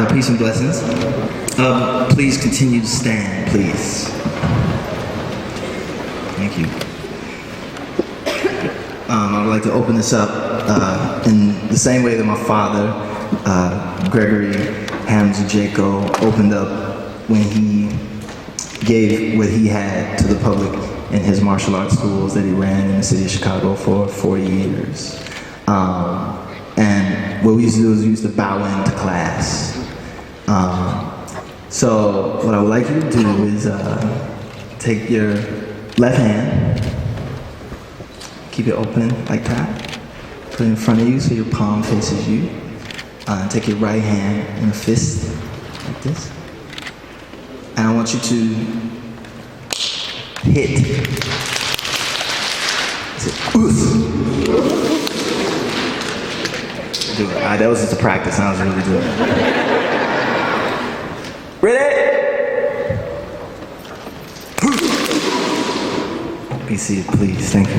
Peace and blessings. Please continue to stand, please. Thank you. I would like to open this up in the same way that my father, Gregory Hamza-Jaco, opened up when he gave what he had to the public in his martial arts schools that he ran in the city of Chicago for 40 years. And what we used to do is we used to bow into class. So what I would like you to do is take your left hand, keep it open like that, put it in front of you so your palm faces you. Take your right hand in a fist like this. And I want you to hit. Do it. That was just a practice. I was really doing it. Ready? Be seated, please. Thank you.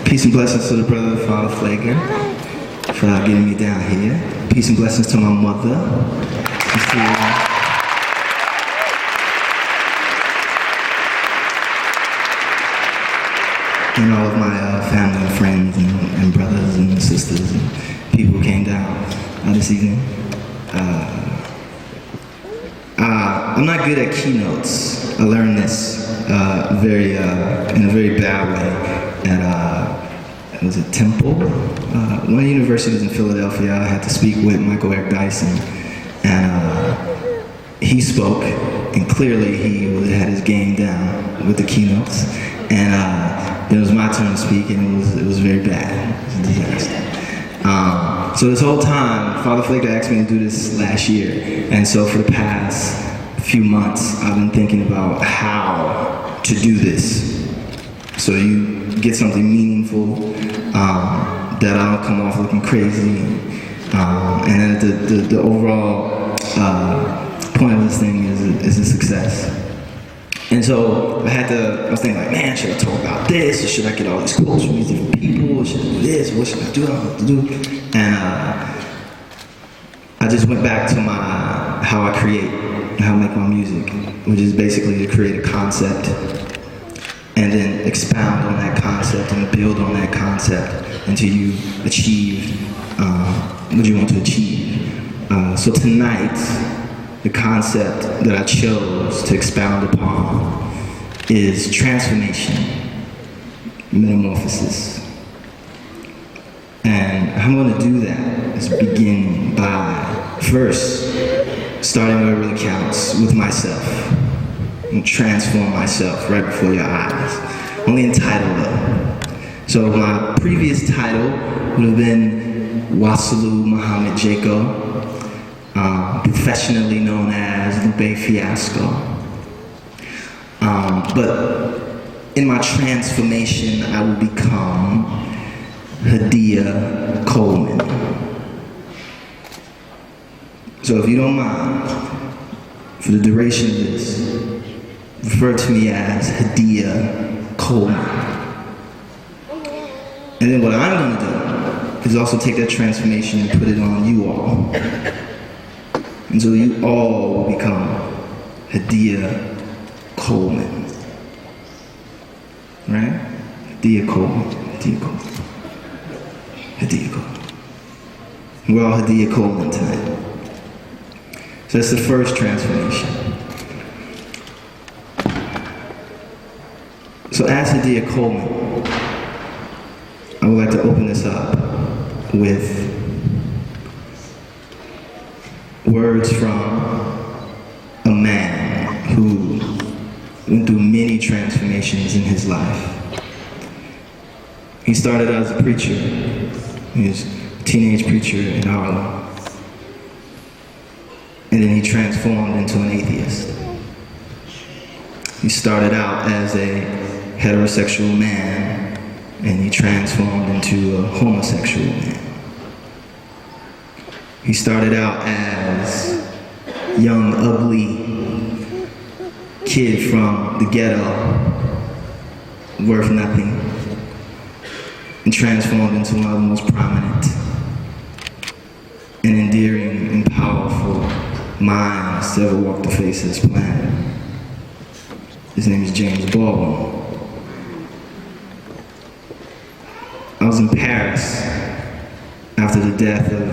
Peace and blessings to the brother, Father Flager, for getting me down here. Peace and blessings to my mother. And all of my family and friends and brothers and sisters and people who came down this evening. I'm not good at keynotes. I learned this in a very bad way at was it Temple? One of the universities in Philadelphia. I had to speak with Michael Eric Dyson, and he spoke, and clearly he had his game down with the keynotes, and it was my turn to speak, and it was very bad. It was a disaster. So this whole time, Father Flager asked me to do this last year, and so for the past few months, I've been thinking about how to do this, so you get something meaningful, that I don't come off looking crazy, and then the overall point of this thing is a success. And so I was thinking like, man, should I talk about this, or should I get all these quotes from these different people, or should I do this, what should I do, I don't know what to do. And I just went back to how I create, how I make my music, which is basically to create a concept and then expound on that concept and build on that concept until you achieve what you want to achieve. So tonight, the concept that I chose to expound upon is transformation, metamorphosis. And how I'm going to do that is begin by first starting where it really counts, with myself, and transform myself right before your eyes. Only in title though. So my previous title would have been Wasilu Muhammad Jaco, professionally known as Lupe Fiasco. But in my transformation, I will become Hadia Coleman. So if you don't mind, for the duration of this, refer to me as Hadia Coleman. And then what I'm going to do is also take that transformation and put it on you all. And so you all will become Hadia Coleman. Right? Hadia Coleman. Hadia Coleman. Hadia Coleman. We're all Hadia Coleman tonight. So that's the first transformation. So as Hadia Coleman, I would like to open this up with words from a man who went through many transformations in his life. He started out as a preacher. He was a teenage preacher in Harlem. And then he transformed into an atheist. He started out as a heterosexual man, and he transformed into a homosexual man. He started out as young, ugly kid from the ghetto, worth nothing. and transformed into one of the most prominent and endearing and powerful minds to ever walk the face of this planet. His name is James Baldwin. I was in Paris after the death of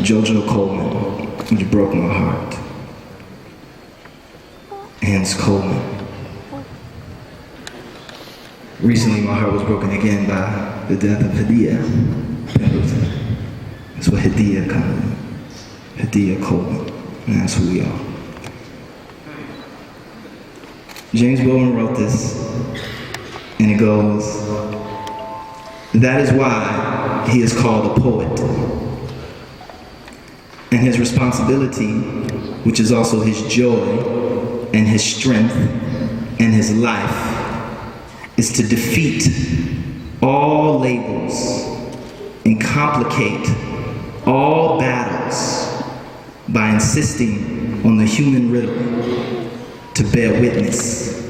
Jojo Coleman, which broke my heart. Hence Coleman. Recently, my heart was broken again by the death of Hadiya Pendleton. That's what Hadiya comes in. Hadiya Coleman. And that's who we are. James Baldwin wrote this, and it goes, "That is why he is called a poet. And his responsibility, which is also his joy and his strength and his life, is to defeat all labels and complicate all battles by insisting on the human riddle to bear witness,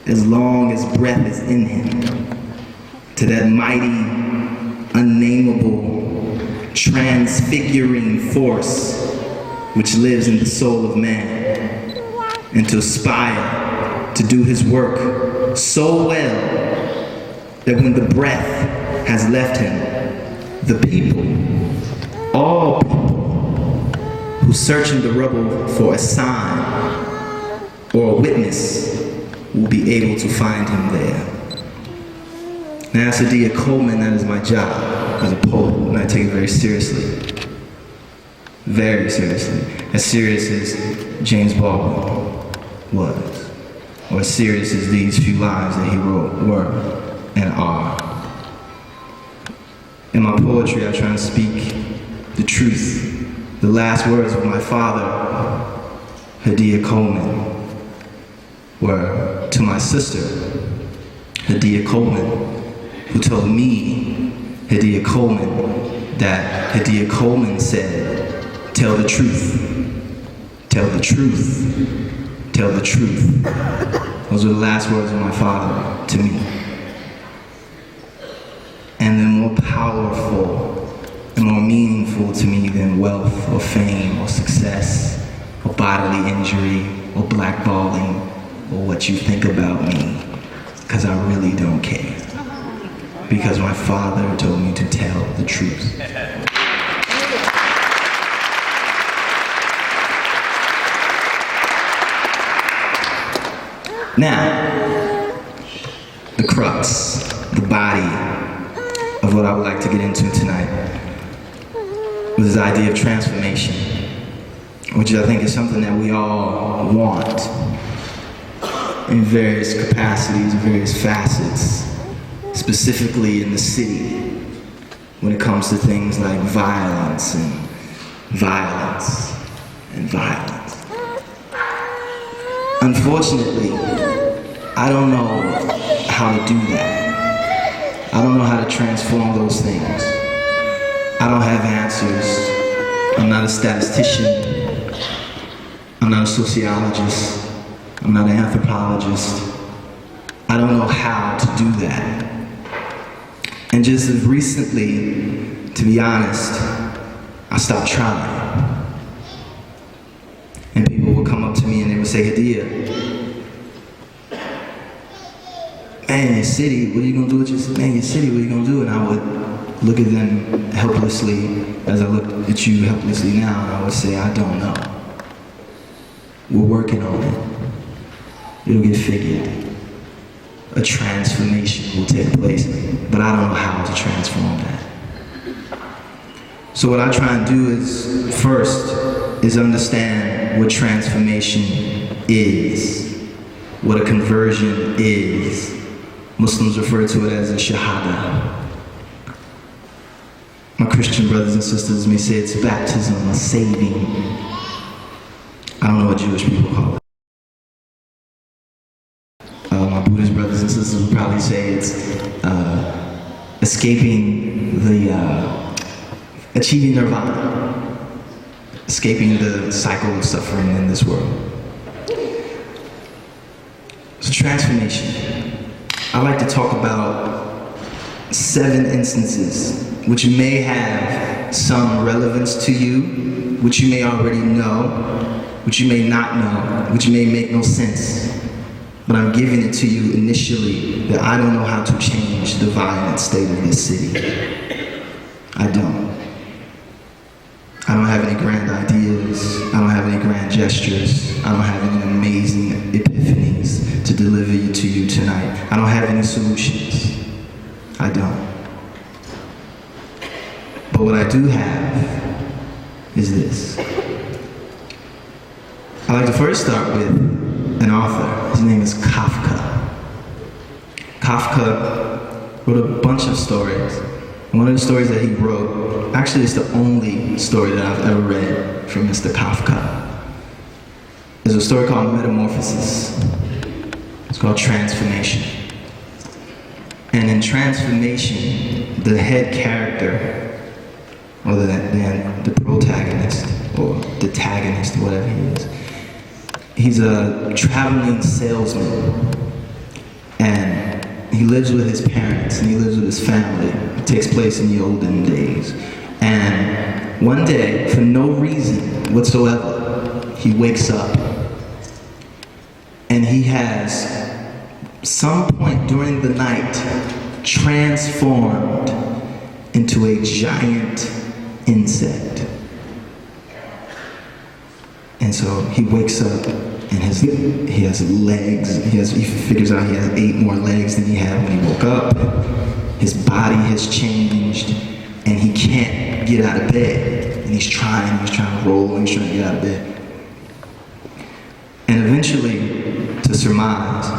as long as breath is in him, to that mighty, unnameable, transfiguring force which lives in the soul of man, and to aspire to do his work so well that when the breath has left him, the people, all people, who search in the rubble for a sign or a witness will be able to find him there." Now, as Hadiya Coleman, that is my job as a poet, and I take it very seriously. Very seriously. As serious as James Baldwin was, or as serious as these few lines that he wrote were and are. In my poetry, I try to speak the truth. The last words of my father, Hadiya Coleman, were to my sister, Hadiya Coleman, who told me, Hadiya Coleman, that Hadiya Coleman said, "Tell the truth, tell the truth, tell the truth." Those were the last words of my father to me. And they're more powerful and more meaningful to me than wealth or fame or success or bodily injury or blackballing or what you think about me, because I really don't care. Because my father told me to tell the truth. Now, the crux, the body of what I would like to get into tonight was this idea of transformation, which I think is something that we all want in various capacities, various facets, specifically in the city, when it comes to things like violence and violence and violence. Unfortunately, I don't know how to do that. I don't know how to transform those things. I don't have answers. I'm not a statistician. I'm not a sociologist. I'm not an anthropologist. I don't know how to do that. And just as recently, to be honest, I stopped trying. And people would come up to me and they would say, "Hadiya, man, your city, what are you gonna do with your city, what are you gonna do?" And I would look at them helplessly, as I look at you helplessly now, and I would say, "I don't know. We're working on it. It'll get figured. A transformation will take place, but I don't know how to transform that." So what I try and do is, first, is understand what transformation is, what a conversion is. Muslims refer to it as a shahada. My Christian brothers and sisters may say it's baptism, a saving. I don't know what Jewish people call it. My Buddhist brothers and sisters would probably say it's escaping achieving nirvana, escaping the cycle of suffering in this world. So transformation. I like to talk about 7 instances which may have some relevance to you, which you may already know, which you may not know, which may make no sense. But I'm giving it to you initially that I don't know how to change the violent state of this city. I don't. I don't have any grand ideas. I don't have any grand gestures. I don't have any amazing epiphanies to deliver to you tonight. I don't have any solutions. I don't. But what I do have is this. I'd like to first start with an author. His name is Kafka. Kafka wrote a bunch of stories. One of the stories that he wrote, actually it's the only story that I've ever read from Mr. Kafka, is a story called Metamorphosis. It's called Transformation. And in Transformation, the head character, or the protagonist, or the antagonist, whatever he is, he's a traveling salesman, and he lives with his parents, and he lives with his family. It takes place in the olden days. And one day, for no reason whatsoever, he wakes up, and he has, some point during the night, transformed into a giant insect. And so he wakes up, and he has legs. He figures out he has 8 more legs than he had when he woke up. His body has changed, and he can't get out of bed. And he's trying to roll, and he's trying to get out of bed. And eventually, to surmise,